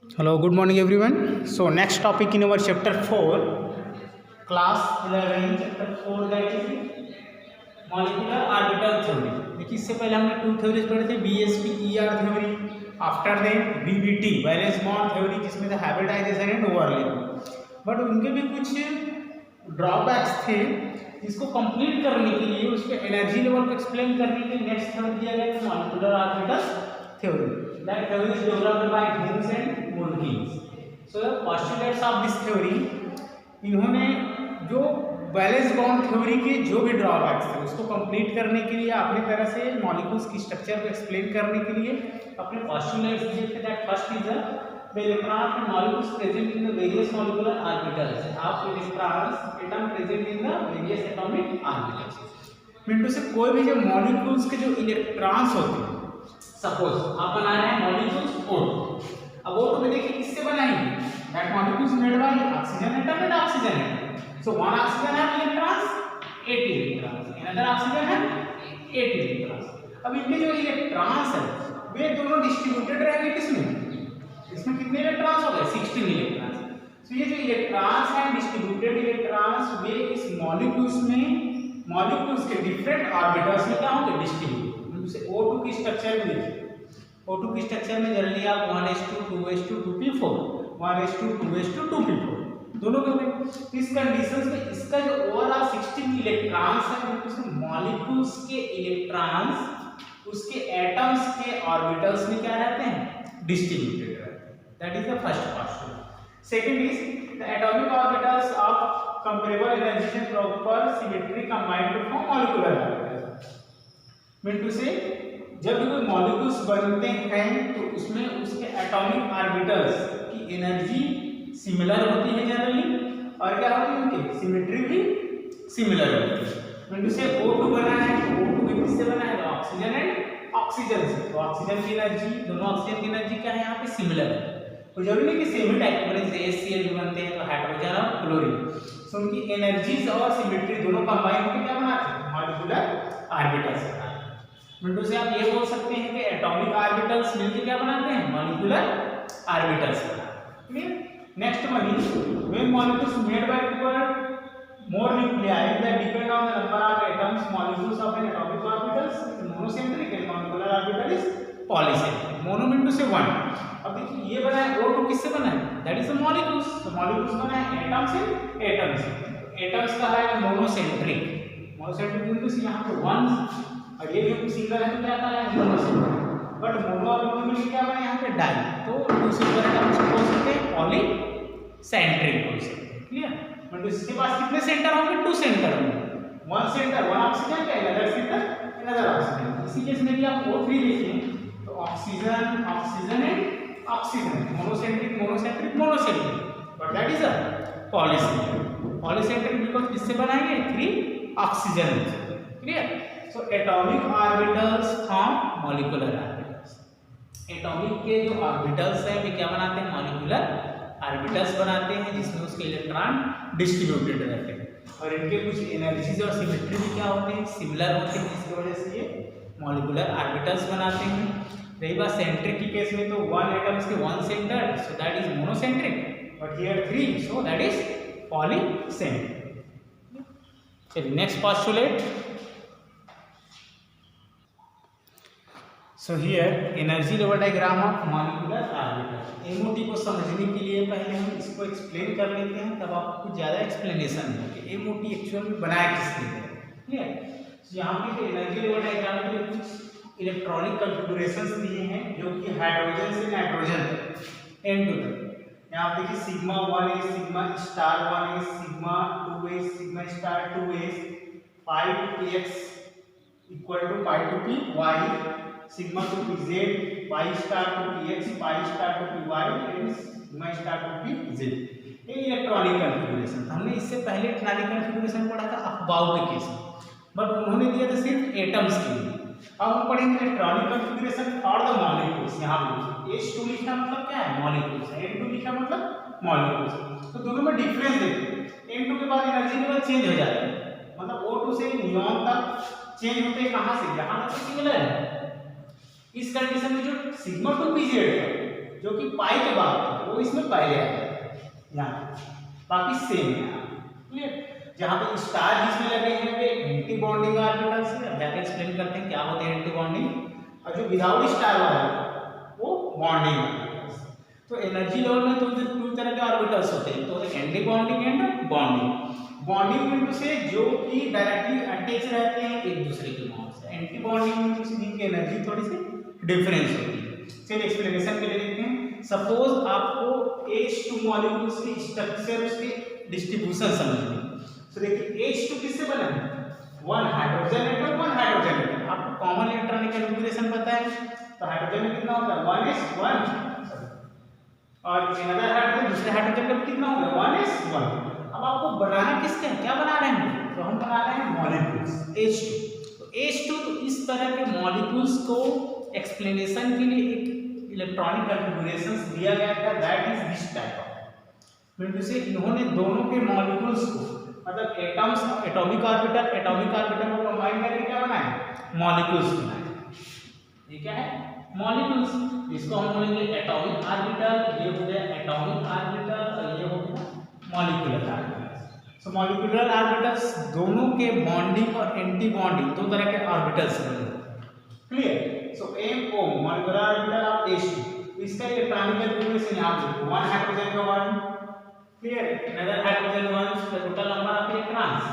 Hello, good morning everyone. So next topic in our chapter 4, class 11, chapter 4 that is molecular orbital theory. देखिए इससे पहले हमने to theories पढ़े थे, BSP ER theory, after that BBT valence bond theory जिसमें था hybridization and overlapping. But उनके भी कुछ ड्रॉबैक्स थे जिसको कंप्लीट करने के लिए, उसके एनर्जी लेवल को एक्सप्लेन करने के लिए नेक्स्ट थ्योरी दिया गया है molecular orbital theory. That theory is developed by Humes and Wilkins. So the postulates of this theory, इन्होंने जो वैलेंस बॉन्ड थ्योरी के जो भी ड्रॉबैक्स थे उसको कंप्लीट करने के लिए, अपनी तरह से मॉलिक्यूल्स की स्ट्रक्चर को एक्सप्लेन करने के लिए अपने पोस्टुलेट्स दिए थे। That first is the electron and molecules present in the various molecular orbitals of electrons atom present in the various atomic orbitals. मिनटू से कोई भी जो मॉलिक्यूल्स के जो इलेक्ट्रॉन्स होते हैं, सपोज आप बना रहे हैं मॉलिक्यूल्स O2। अब O2 में देखिए किससे बनाएंगे, that molecules made by oxygen atom and oxygen atom. So one oxygen है इलेक्ट्रॉन्स 80 इलेक्ट्रॉन्स, अनदर ऑक्सीजन है 80 इलेक्ट्रॉन्स। अब इनके जो इलेक्ट्रॉन्स है वे दोनों डिस्ट्रीब्यूटेड रहेंगे किसमें, इसमें कितने इलेक्ट्रॉन्स हो गए 16 इलेक्ट्रॉन्स। सो ये जो इलेक्ट्रॉन्स हैं डिस्ट्रीब्यूटेड इलेक्ट्रॉन्स, वे इस मॉलिक्यूल्स में, मॉलिक्यूल्स के डिफरेंट ऑर्बिटल्स में क्या होंगे, डिस्ट्रीब्यूट। जैसे O2 की स्ट्रक्चर में देखिए, O2 की स्ट्रक्चर में जनरली आप 1s2 2s2 2p4 1s2 2s2 2p4 दोनों के होंगे। इस कंडीशंस में इसका जो ओवरऑल 16 इलेक्ट्रॉन्स है, उसके मॉलिक्यूल्स के इलेक्ट्रॉन्स उसके एटम्स के ऑर्बिटल्स में क्या रहते हैं, डिस्ट्रीब्यूटेड रहते हैं। That is the first postulate. Second is the atomic orbitals of comparable energy and proper symmetry combined to form molecular orbitals. मिनटू से जब भी कोई मॉलिक्यूल्स बनते हैं तो उसमें उसके एटॉमिक ऑर्बिटल्स की एनर्जी सिमिलर होती है जनरली, और क्या होती है उनकी सिमेट्री भी सिमिलर होती है। मिनटू से O2 बना है, O2 भी किससे बना है, ऑक्सीजन एंड ऑक्सीजन से। तो ऑक्सीजन की एनर्जी, दोनों ऑक्सीजन की एनर्जी क्या है यहाँ पे, सिमिलर है। तो जरूरी नहीं कि सेम ही टाइप के, जैसे HCl भी बनते हैं तो हाइड्रोजन और क्लोरीन, तो उनकी एनर्जीज और सिमेट्री दोनों कंबाइन होकर क्या बनाते हैं, मॉलिक्यूलर ऑर्बिटल्स। मिनटू से आप ये बोल सकते हैं कि एटॉमिक ऑर्बिटल्स मिलकर क्या बनाते हैं, मॉलिक्यूलर ऑर्बिटल्स बनाते हैं। Next one is when molecules made by two or more nuclei that depend on the number of atoms molecules of an atomic orbitals monocentric and molecular orbital is polycentric. Mono मिनटू से one. अब देखिए ये बना है O2 किससे बना है, दैट इज द मॉलिक्यूल्स। तो मॉलिक्यूल्स बना है एटम्स से, एटम्स एटम्स का है मोनोसेंट्रिक। मोनोसेंट्रिक मिनटू से यहाँ पे वन, और ये जो सिंगल है तो क्या कहता है, मोनोसेंट्रिक। बट मोनो और मोनो में क्या बना यहाँ पे डाई, तो टू सिंगल एटम्स को बोल सकते हैं पॉलीसेंट्रिक बोल सकते हैं। क्लियर। मतलब इसके पास कितने सेंटर होंगे, टू सेंटर होंगे, वन सेंटर वन ऑक्सीजन का, अनदर सेंटर अनदर ऑक्सीजन। इसी केस में भी आप O3 देखें तो oxygen oxygen and oxygen, monocentric monocentric monocentric, but that is a polycentric. Polycentric because किससे बनाएंगे, 3 oxygen. Clear. So atomic orbitals form molecular orbitals. Atomic के जो ऑर्बिटल्स हैं वे क्या बनाते हैं, मॉलिक्यूलर ऑर्बिटल्स बनाते हैं, जिसमें उसके इलेक्ट्रॉन डिस्ट्रीब्यूटेड रहते हैं, और इनके कुछ एनर्जीज और सिमेट्री भी क्या होते हैं, सिमिलर होते हैं, जिसकी वजह से ये मॉलिक्यूलर ऑर्बिटल्स बनाते हैं। रही बात सेंट्रिक की केस में तो वन एटम्स के one centre, so that is monocentric, but here 3, so that is polycentric. चलिए next postulate. So here energy level diagram of molecular orbital. MOT को समझने के लिए पहले हम इसको एक्सप्लेन कर लेते हैं, तब आपको कुछ ज़्यादा एक्सप्लेनेशन है कि MOT एक्चुअल में बनाया किसने है। क्लियर। सो यहाँ पे एनर्जी लेवल डायग्राम के लिए कुछ इलेक्ट्रॉनिक कॉन्फ़िगरेशंस दिए हैं, जो कि हाइड्रोजन से नाइट्रोजन तक, N2 तक। यहाँ आप देखिए sigma 1s, sigma star 1s, sigma 2s, sigma star 2s, pi two px equal to pi two p y, sigma two p z, pi star two p x, pi star two p y and sigma star two p z. ये electronic configuration. हमने इससे पहले electronic configuration पढ़ा था Aufbau के case में, but उन्होंने दिया था सिर्फ एटम्स के लिए। अब हम पढ़ेंगे electronic configuration for the molecules. यहाँ पे H2 लिखा मतलब क्या है, मॉलिक्यूल्स, N2 लिखा मतलब मॉलिक्यूल्स। तो दोनों में डिफरेंस देखिए, N2 के बाद एनर्जी लेवल चेंज हो जाता है, मतलब O2 से नियॉन तक चेंज होते हैं, कहाँ से, यहाँ तक सिमिलर है। इस कंडीशन में जो सिग्मा 2 पी जेड है जो कि पाई के बाद था वो इसमें पहले आया यहाँ, बाकी सेम है। क्लियर? जहाँ पे स्टार जिसमें लगे हैं वे एंटी बॉन्डिंग ऑर्बिटल्स है। अब जाके एक्सप्लेन करते हैं क्या होते हैं एंटी बॉन्डिंग, और जो विदाउट स्टार वाला है वो बॉन्डिंग ऑर्बिटल्स। तो एनर्जी लेवल में तो दो तरह के ऑर्बिटल्स होते हैं, तो anti bonding and bonding. Bonding बिंदु से जो कि डायरेक्टली अटैच रहते हैं एक दूसरे के मॉड से, एंटी बॉन्डिंग बिंदु से जिनकी एनर्जी थोड़ी सी डिफरेंस होती है। चलिए एक्सप्लेनेशन के लिए देखते हैं। सपोज आपको H2 मॉलिक्यूल्स की स्ट्रक्चर, उसके डिस्ट्रीब्यूशन समझनी है। तो देखिए H2 किससे बना है? One hydrogen atom, one hydrogen atom. आपको कॉमन इलेक्ट्रॉनिक कॉन्फ़िगरेशन पता है, तो हाइड्रोजन में कितना होता है? 1s1, और अनदर हाइड्रोजन, दूसरे हाइड्रोजन का कितना होगा? 1s1। अब आपको बनाना किसके है, क्या बना रहे हैं? तो हम बना रहे हैं मॉलिक्यूल्स H2। तो H2, तो इस तरह के मॉलिक्यूल्स को एक्सप्लेनेशन के लिए एक इलेक्ट्रॉनिक कॉन्फ़िगरेशंस दिया गया था, that is this type of. फिर जैसे इन्होंने दोनों के मॉलिक्यूल्स को, मतलब एटम्स, एटॉमिक ऑर्बिटल को कंबाइन करके क्या बनाए? मॉलिक्यूल्स बनाए। ये क्या है? मॉलिक्यूल्स। इसको हम बोलेंगे एटॉमिक ऑर्बिटल, ये हो गया एटॉमिक ऑर्बिटल, और ये हो गया मॉलिक्यूलर ऑर्बिटल्स। सो मॉलिक्यूलर ऑर्बिटल्स दोनों के बॉन्डिंग और एंटी बॉन्डिंग दो तरह के ऑर्बिटल्स बने। Clear? So MO molecular orbital of H2, इसका इलेक्ट्रॉनिक कॉन्फ़िगरेशन यहां पे वन हाइड्रोजन का one, clear, another hydrogen one, तो total number of electrons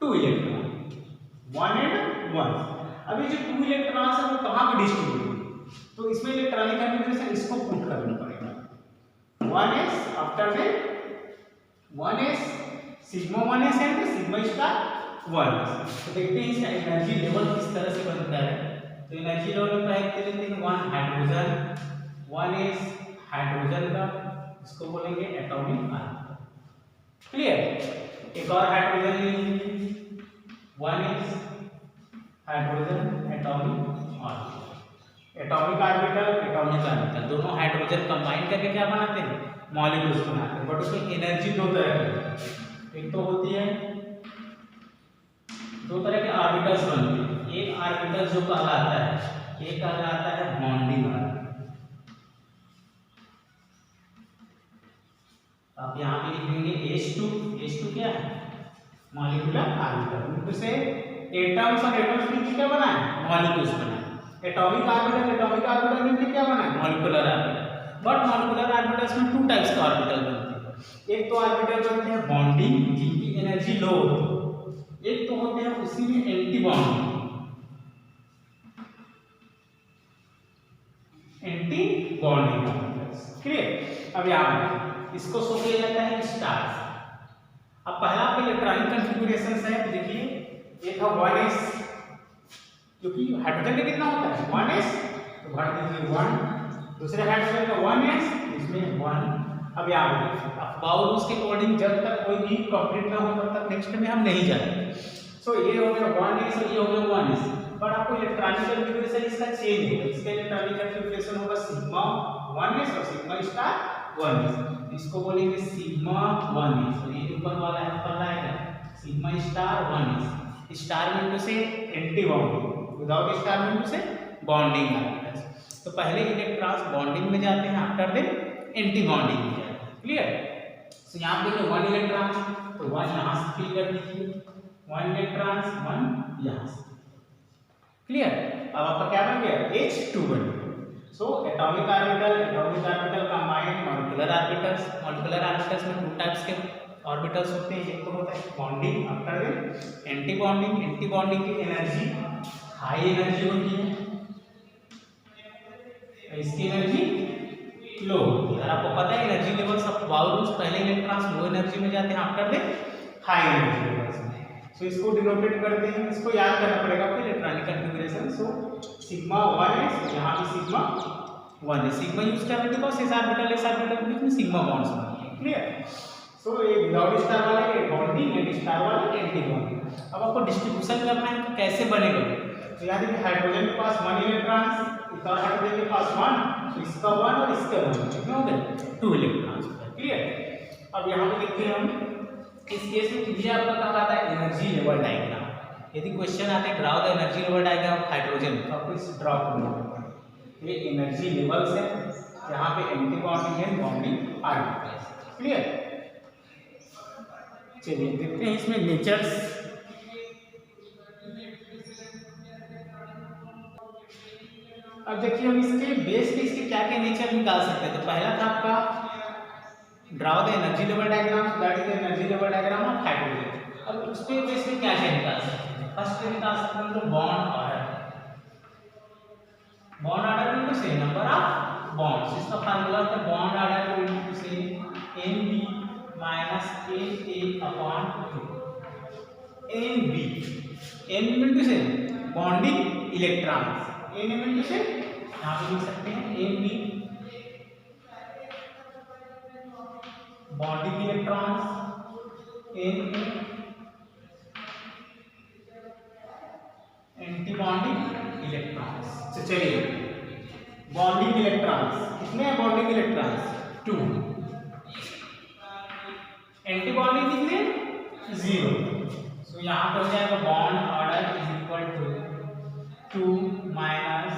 2 electron, 1 and 1। अभी जो 2 इलेक्ट्रॉन्स है वो कहां पे डिस्ट्रीब्यूट, तो इसमें इलेक्ट्रॉनिक कॉन्फ़िगरेशन इसको पुट करना पड़ेगा। 1s, after that 1s, sigma 1s and sigma star 1s। तो देखते हैं इसका एनर्जी लेवल किस तरह से बनता है। तो एनर्जी लेवल में पहले लेते हैं 1 हाइड्रोजन, 1s हाइड्रोजन का, इसको बोलेंगे एटॉमिक ऑर्बिटल। क्लियर? एक और हाइड्रोजन लेंगे, 1s hydrogen atomic orbital. Atomic orbital दोनों हाइड्रोजन कंबाइन करके क्या बनाते हैं? मॉलिक्यूल्स बनाते हैं। बट उसमें एनर्जी दो तरह की, एक तो होती है, दो तरह के ऑर्बिटल्स बनते हैं। एक ऑर्बिटल जो कहलाता है, एक कहलाता है बॉन्डिंग ऑर्बिटल। आप यहाँ पे लिखेंगे H2 क्या है? Molecular orbital. उनको से एटम्स और एटम्स मिलकर क्या बना है? मॉलिक्यूल्स बना है। एटॉमिक ऑर्बिटल मिलकर क्या बना है? Molecular orbital. But molecular orbitals में 2 टाइप्स का ऑर्बिटल बनते हैं। एक तो ऑर्बिटल बनते हैं बॉन्डिंग, जिनकी एनर्जी लो होती है। एक तो होते हैं उसी में एंटी बॉन्डिंग, ऑर्बिटल्स। क्लियर? अब यहाँ इसको शो किया जाता है स्टार्स। अब पहला आपका इलेक्ट्रॉनिक कॉन्फ़िगरेशन है, तो देखिए ये था 1s, क्योंकि हाइड्रोजन का कितना होता है? 1s, तो भर दीजिए 1। दूसरे हाइड्रोजन का 1s, इसमें 1। अब यहाँ अबाउट उसके अकॉर्डिंग जब तक कोई भी कंप्लीट ना हो तब तक नेक्स्ट में हम नहीं जाएंगे। सो ये हो गया 1s और ये हो गया 1s। बट आपको इलेक्ट्रॉनिक कॉन्फ़िगरेशन इसका चेंज होगा। इसका इलेक्ट्रॉनिक कॉन्फ़िगरेशन होगा सिग्मा 1s और सिग्मा स्टार 1s। इसको बोलेंगे सिग्मा 1s, और ये ऊपर वाला है ऊपर आएगा सिग्मा स्टार 1s। स्टार में से एंटी बॉन्डिंग, विदाउट स्टार में से बॉन्डिंग ऑर्बिटल्स। तो पहले इलेक्ट्रॉन्स बॉन्डिंग में जाते हैं, आफ्टर देन एंटी बॉन्डिंग में जाते हैं। क्लियर? तो यहाँ पे 1 इलेक्ट्रॉन, तो 1 यहाँ से फिल कर दीजिए, 1 इलेक्ट्रॉन 1 यहाँ से। क्लियर? अब आपका क्या बन गया? H2 बन गया। So atomic orbital combined molecular orbitals में 2 टाइप्स के ऑर्बिटल्स होते हैं। एक तो होता है bonding, after then anti bonding की एनर्जी हाई एनर्जी होती है, इसकी एनर्जी लो होती है। आपको पता है एनर्जी लेवल सब वाउल्स, पहले इलेक्ट्रॉन्स लो एनर्जी में जाते हैं, after then high energy levels में। सो इसको डिनोटेट करते हैं, इसको याद करना पड़ेगा आपको electronic configuration. So sigma 1s, यहाँ भी सिग्मा 1s। सिग्मा यूज कर रहे हैं बिकॉज़ s ऑर्बिटल के बीच में सिग्मा बॉन्ड्स बनते हैं। क्लियर? सो ये विदाउट स्टार वाले बॉन्डिंग एंड स्टार वाले एंटी बॉन्डिंग। अब आपको डिस्ट्रीब्यूशन करना है तो कैसे बनेगा? तो याद है कि हाइड्रोजन के पास 1 इलेक्ट्रॉन, इस हाइड्रोजन के पास 1, तो इसका 1 और इसका 1 कितने हो गए? 2 इलेक्ट्रॉन्स। क्लियर? अब यहाँ पे देखते हैं हम इस केस में ये आपका कहा जाता है एनर्जी लेवल डायग्राम। यदि क्वेश्चन आता है draw the energy level diagram of hydrogen, तो आपको इस ड्रॉ करना होगा। ये एनर्जी लेवल्स है, यहाँ पे anti bonding and bonding orbitals. Clear? चलिए देखते हैं इसमें नेचर्स। अब देखिए हम इसके बेस पे इसके क्या क्या नेचर निकाल सकते हैं। तो पहला था आपका draw the energy level diagram, that is energy level diagram of hydrogen. अब उस पे बेस पे क्या क्या निकाल सकते हैं। फर्स्ट पे निकाल सकते हैं हम लोग bond order. Bond order into से नंबर ऑफ बॉन्ड्स। इसका फार्मूला होता है बॉन्ड ऑर्डर इनटू से Nb minus AA upon 2। Nb N into से बॉन्डिंग इलेक्ट्रॉन्स, N इनटू से यहाँ पे लिख सकते हैं Nb bonding electrons, Na anti bonding electrons. तो चलिए बॉन्डिंग इलेक्ट्रॉन्स कितने हैं? Bonding electrons 2। एंटी बॉन्डिंग कितने? 0। सो यहाँ पे हो जाएगा bond order is equal to 2 minus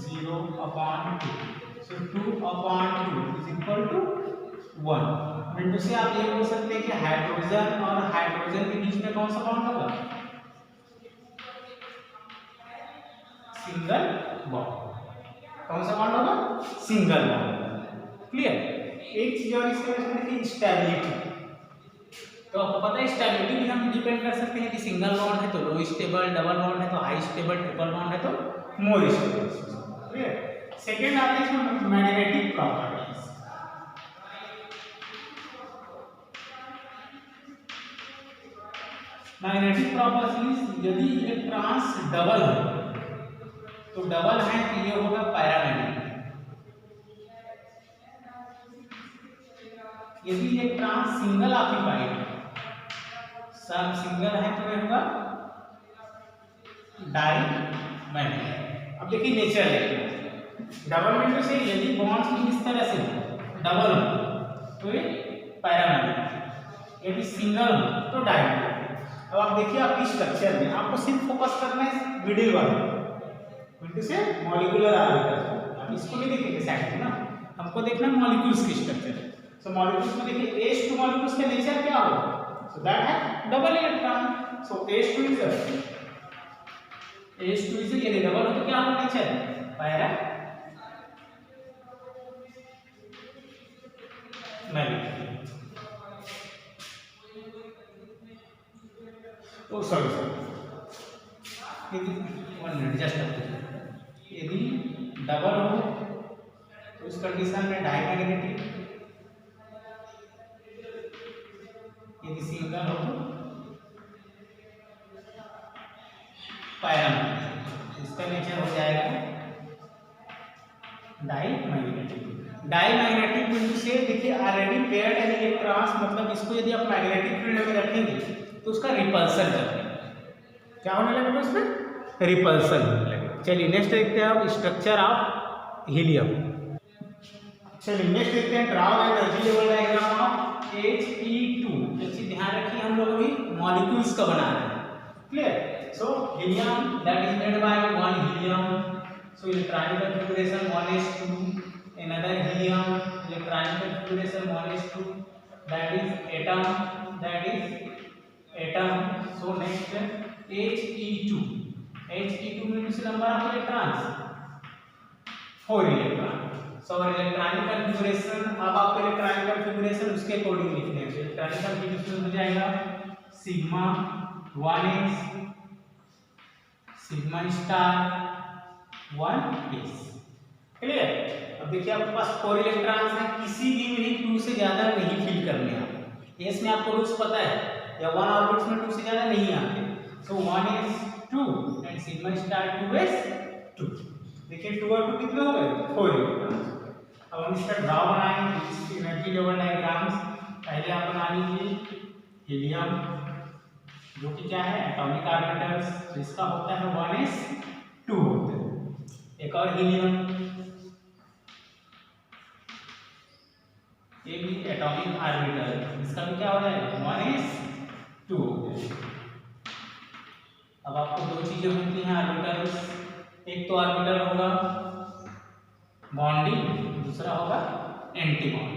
0 upon 2। So 2 upon 2 is equal to 1। Into से आप ये बोल सकते हैं कि हाइड्रोजन और हाइड्रोजन के बीच में कौन सा बॉन्ड होगा? Single bond. कौन सा बॉन्ड होगा? Single bond. क्लियर? एक चीज और इसके बारे में देखिए स्टेबिलिटी। तो आपको पता है स्टेबिलिटी भी हम डिपेंड कर सकते हैं कि सिंगल बॉन्ड है तो लो स्टेबल, डबल बॉन्ड है तो हाई स्टेबल, ट्रिपल बॉन्ड है तो मोर स्टेबल। क्लियर? सेकंड आते हैं इसमें मैग्नेटिक प्रॉपर्टीज। मैग्नेटिक प्रॉपर्टीज यदि इलेक्ट्रॉन्स डबल हो तो डबल है तो ये होगा पैरामैग्नेटिक। यदि इलेक्ट्रॉन सिंगल ऑक्यूपाइड सब सिंगल है तो ये होगा डाईमैग्नेटिक। अब देखिए नेचर है डबल में से यदि बॉन्ड्स इस तरह से डबल हो तो ये पैरामैग्नेटिक, यदि सिंगल हो तो डाईमैग्नेटिक। अब आप देखिए आपकी स्ट्रक्चर में आपको सिर्फ फोकस करना है मिडिल वाले इनटू से मॉलिक्यूलर ऑर्बिटल। आप इसको नहीं देखेंगे साइड में ना, हमको देखना है मॉलिक्यूल्स की स्ट्रक्चर। सो मॉलिक्यूल्स में देखिए H2 मॉलिक्यूल्स का नेचर क्या होगा? सो दैट है double electron. So H2 is यदि डबल हो तो क्या होगा nature? Paramagnetic. Oh sorry one minute just यदि डबल हो तो उस कंडीशन में डाईमैग्नेटिक, यदि सिंगल हो तो पैरामैग्नेटिक। इसका नेचर हो जाएगा डाईमैग्नेटिक। डाईमैग्नेटिक बिंदु से देखिए ऑलरेडी पेयर्ड एन इलेक्ट्रॉन्स, मतलब इसको यदि आप मैग्नेटिक फील्ड में रखेंगे तो उसका रिपल्सन चलेगा। क्या होने लगेगा उसमें? रिपल्सन होने लगेगा। चलिए नेक्स्ट देखते हैं आप स्ट्रक्चर ऑफ हीलियम। चलिए नेक्स्ट देखते हैं draw the energy level diagram of He2। एक चीज ध्यान रखिए हम लोग अभी मॉलिक्यूल्स का बना रहे हैं। Clear? So helium that is made by one helium, so electronic configuration 1s2, another helium electronic configuration 1s2, that is atom. So next He2 means number of electrons 4 electron। so electronic configuration, अब आपको electronic configuration उसके according लिखने हैं। Electronic configuration हो जाएगा sigma 1s sigma star 1s। Clear? अब देखिए आपके पास 4 इलेक्ट्रॉन्स हैं, किसी भी में 2 से ज्यादा नहीं फिल करने आप। एस में आपको रूल्स पता है या 1 ऑर्बिट्स में 2 से ज्यादा नहीं आते। सो 1s2 and sigma star 2s2। देखिए 2 और 2 कितने हो गए? 4 इलेक्ट्रॉन्स। अब हम इसका ड्रॉ बनाएंगे एनर्जी लेवल डायग्राम्स। पहले आप बना लीजिए हीलियम जो कि क्या है एटॉमिक ऑर्बिटल्स, तो इसका होता है 1s2 होते हैं। एक और हीलियम, ये भी एटॉमिक ऑर्बिटल, इसका भी क्या हो जाएगा 1s2 होते हैं। अब आपको दो चीजें होती हैं ऑर्बिटल्स, एक तो ऑर्बिटल होगा बॉन्डिंग, दूसरा होगा एंटी बॉन्ड।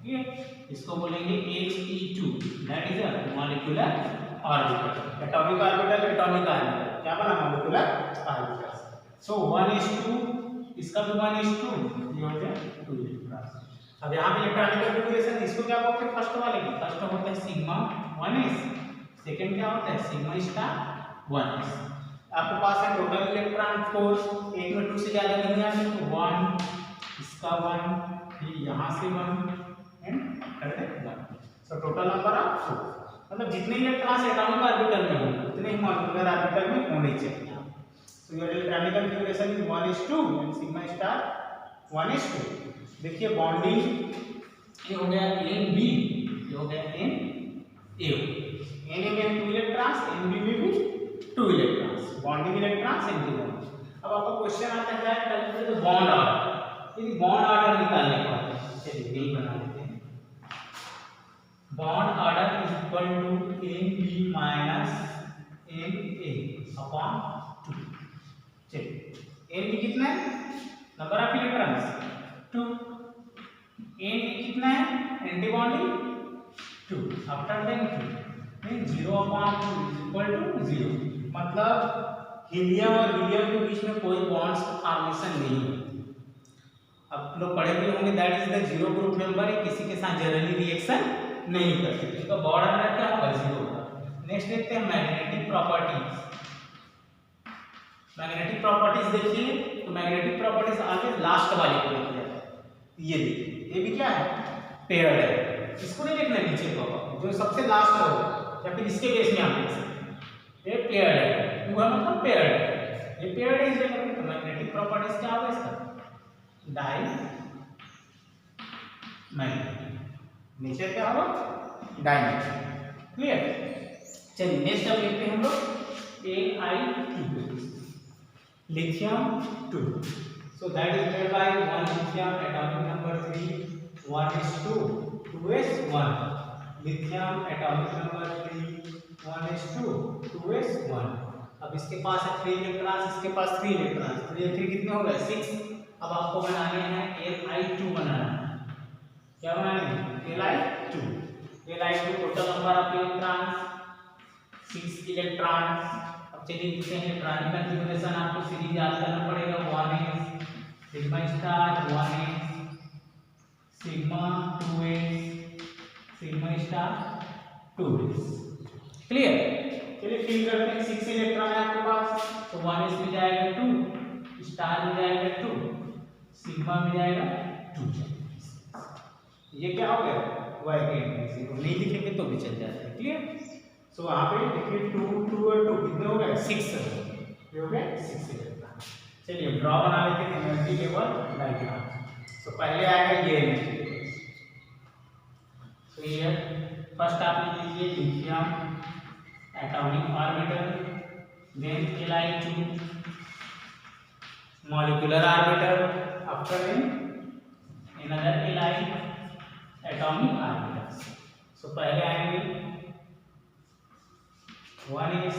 ठीक है, इसको बोलेंगे He2, that is a molecular orbital. Atomic orbital, atomic orbital क्या बना, मॉलिक्यूलर ऑर्बिटल। सो 1s2, इसका भी 1s2, ये हो गया 2 इलेक्ट्रॉन। अब यहाँ पे इलेक्ट्रॉनिक कॉन्फ़िगरेशन इसको क्या बोलते हैं, फर्स्ट वाले की फर्स्ट होता है सिग्मा 1s, सेकंड क्या होता है सिग्मा स्टार 1s। आपके पास है टोटल इलेक्ट्रॉन फोर्स, एक में 2 से ज्यादा नहीं आते तो 1, इसका 1, फिर यहाँ से 1 एंड कर दे 1। सो टोटल नंबर ऑफ 4, मतलब जितने इलेक्ट्रॉन्स एटॉमिक ऑर्बिटल में होंगे उतने ही मॉलिक्यूलर ऑर्बिटल में होने चाहिए। So your electronic configuration is 1s2 and sigma star 1s2। देखिए बॉन्डिंग ये हो गया एन बी, ये हो गया एन ए, एन ए में 2 इलेक्ट्रॉन्स, एन बी में भी 2 electrons, bonding electrons anti bond. अब आपका क्वेश्चन आता है कैलकुलेट द बॉन्ड ऑर्डर, यदि बॉन्ड ऑर्डर निकालने का है, चलिए यही बना लेते हैं। Bond order is equal to N B minus N A upon 2। चलिए एन बी कितना है, number of electrons 2, N B कितना है anti bonding 2, after then 2 mean 0 upon 2 is equal to 0। मतलब हीलियम और हीलियम के बीच में कोई बॉन्ड्स फॉर्मेशन नहीं है। अब लोग पढ़े भी होंगे that is the zero group member है, किसी के साथ जनरली रिएक्शन नहीं करते, इसका बॉन्ड ऑर्डर क्या होगा 0 होगा। नेक्स्ट देखते हैं मैग्नेटिक प्रॉपर्टीज। मैग्नेटिक प्रॉपर्टीज देखिए तो मैग्नेटिक प्रॉपर्टीज आगे लास्ट वाले को देखिए, ये देखिए ये भी क्या है पेयर्ड है, इसको नहीं देखना नीचे को, जो सबसे लास्ट होगा या फिर इसके केस में आप देख सकते हैं ये पेयर्ड है, वो मतलब पेयर्ड है, ये पेयर्ड है इसलिए करते हैं। मैग्नेटिक प्रॉपर्टीज क्या होगा इसका डाई मैग्नेटिक, नीचे क्या होगा डाइमेट्रिक। क्लियर, चलिए नेक्स्ट अब देखते हैं हम लोग Al2 lithium 2। So that is made by 1 lithium atomic number 3 1s2 2s1, lithium atomic number 3 1s2 2s1। अब इसके पास है 3 इलेक्ट्रॉन्स, इसके पास 3 इलेक्ट्रॉन्स, 3 3 कितने हो गए 6। अब आपको बनाने हैं Li2 बनाना है, क्या बनाने हैं Li2 total number of electrons 6 electrons. अब चलिए लिखते हैं इलेक्ट्रॉनिक कॉन्फ़िगरेशन, आपको सीरीज याद करना पड़ेगा 1s sigma star 1s sigma 2s sigma star 2s। Clear, चलिए फिल करते हैं। 6 इलेक्ट्रॉन है आपके पास तो 1s में जाएगा 2, स्टार में जाएगा 2, सिग्मा में जाएगा 2। ये क्या हो गया वैकेंट, नहीं लिखेंगे तो भी चल जाता है। क्लियर, सो वहां पे देखिए 2 2 और 2 कितने हो गए 6 हो गए 6 इलेक्ट्रॉन। चलिए ड्रॉ बना लेते हैं एनर्जी लेवल डायग्राम। तो पहले आएगा ये एनर्जी, तो ये फर्स्ट आप लिख लीजिए lithium atomic orbital, then Li2 molecular orbital, after another Li atomic orbital. So पहले आएंगे 1s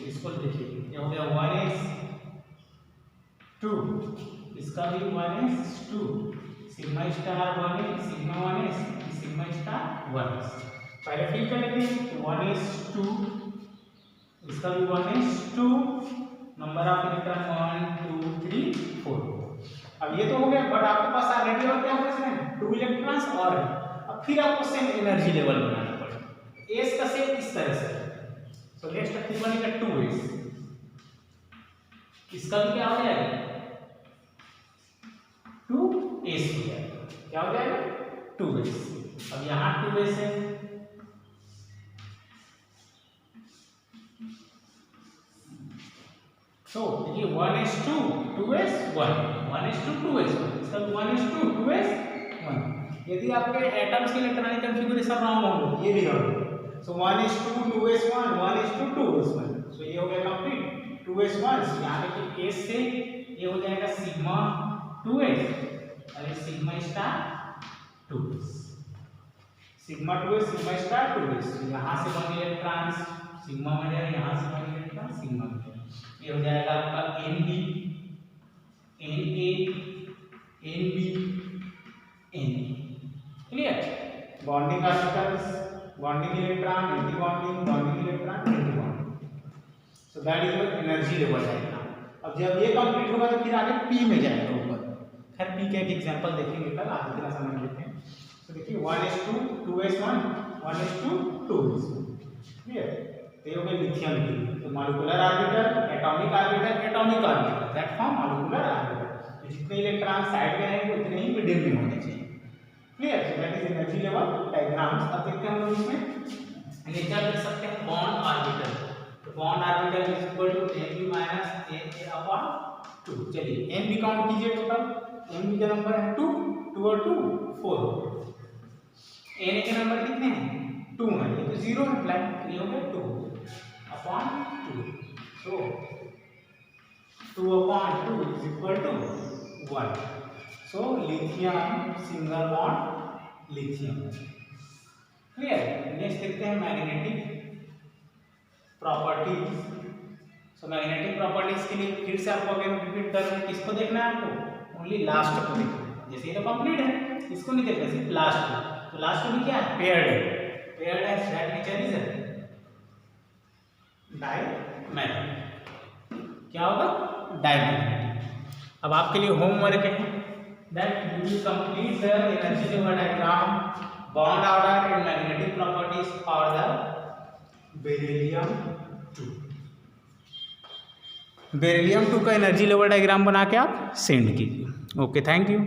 इसको देखिए ये हो गया 1s2, इसका भी 1s2, sigma star 1s sigma 1s sigma star 1s। पहले फिल कर लेते हैं 1s2, इसका भी 1s2, नंबर ऑफ इलेक्ट्रॉन 1 2 3 4। अब ये तो हो गया, बट आपके पास ऑलरेडी और क्या क्वेश्चन है 2 इलेक्ट्रॉन्स और अब फिर आपको सेम एनर्जी लेवल बनाना पड़ेगा। एस का सेम इस तरह से, सो नेक्स्ट फिर बनेगा 2s, इसका भी क्या हो जाएगा 2s हो जाएगा, क्या हो जाएगा 2s। अब यहाँ 2s है, तो ये 1s2 2s 1 1s2 2s 1, इसका 1s2 2s 1। यदि आपके एटम्स के इलेक्ट्रॉनिक कॉन्फ़िगरेशन रॉन्ग होंगे ये भी रॉन्ग, सो 1s2 2s 1 1s2 2s 1। सो ये हो गया कंप्लीट 2s 1। यहाँ देखिए s से ये हो जाएगा सिग्मा 2s और ये sigma star 2s, sigma 2s sigma star 2s। यहाँ से बन इलेक्ट्रॉन्स सिग्मा में जाएगा, यहाँ से बन कितना सिंगल, ये हो जाएगा आपका NB, NA, NB, NA। Clear? Bonding orbitals, bonding electron, anti bonding, bonding electron, anti bonding. So that is your energy level diagram. अब जब ये कंप्लीट होगा तो फिर आगे P में जाएगा ऊपर। खैर P का एक एग्जांपल देखेंगे कल, आज इतना समझ लेते हैं। तो देखिए 1:2, 2:1, 1:2। क्लियर? तो ये हो गया लिथियम की। तो molecular orbital, atomic orbital, atomic orbital, that form molecular orbital. तो जितने इलेक्ट्रॉन साइड में रहेंगे उतने ही मिडिल में होने चाहिए। Clear? So that is energy level diagrams. अब देखते हैं हम लोग इसमें नेचर देख सकते हैं बॉन्ड ऑर्बिटल। तो bond orbital is equal to Nb minus Na/2। चलिए Nb काउंट कीजिए टोटल। Nb का नंबर है 2, 2 और 2 4। Na के नंबर कितने हैं? 2 है, ये तो 0 है ब्लैंक, तो ये हो गया 2/2। So 2/2 is equal to 1। So lithium single bond lithium. Clear? Next देखते हैं magnetic properties. So magnetic properties के लिए फिर से आपको अगर रिपीट कर रहे हैं, किसको देखना है आपको? ओनली लास्ट को देखना है। जैसे ये तो कंप्लीट है, इसको नहीं देखना, सिर्फ लास्ट को। तो लास्ट को भी क्या है? पेयर्ड है। पेयर्ड है, दैट नेचर इज डायमैग्नेटिक। क्या होगा? डायमैग्नेटिक। अब आपके लिए होमवर्क है that you will complete the energy level diagram, bond order and magnetic properties for the beryllium 2। Beryllium 2 का एनर्जी लेवल डायग्राम बना के आप सेंड कीजिए। Okay, thank you.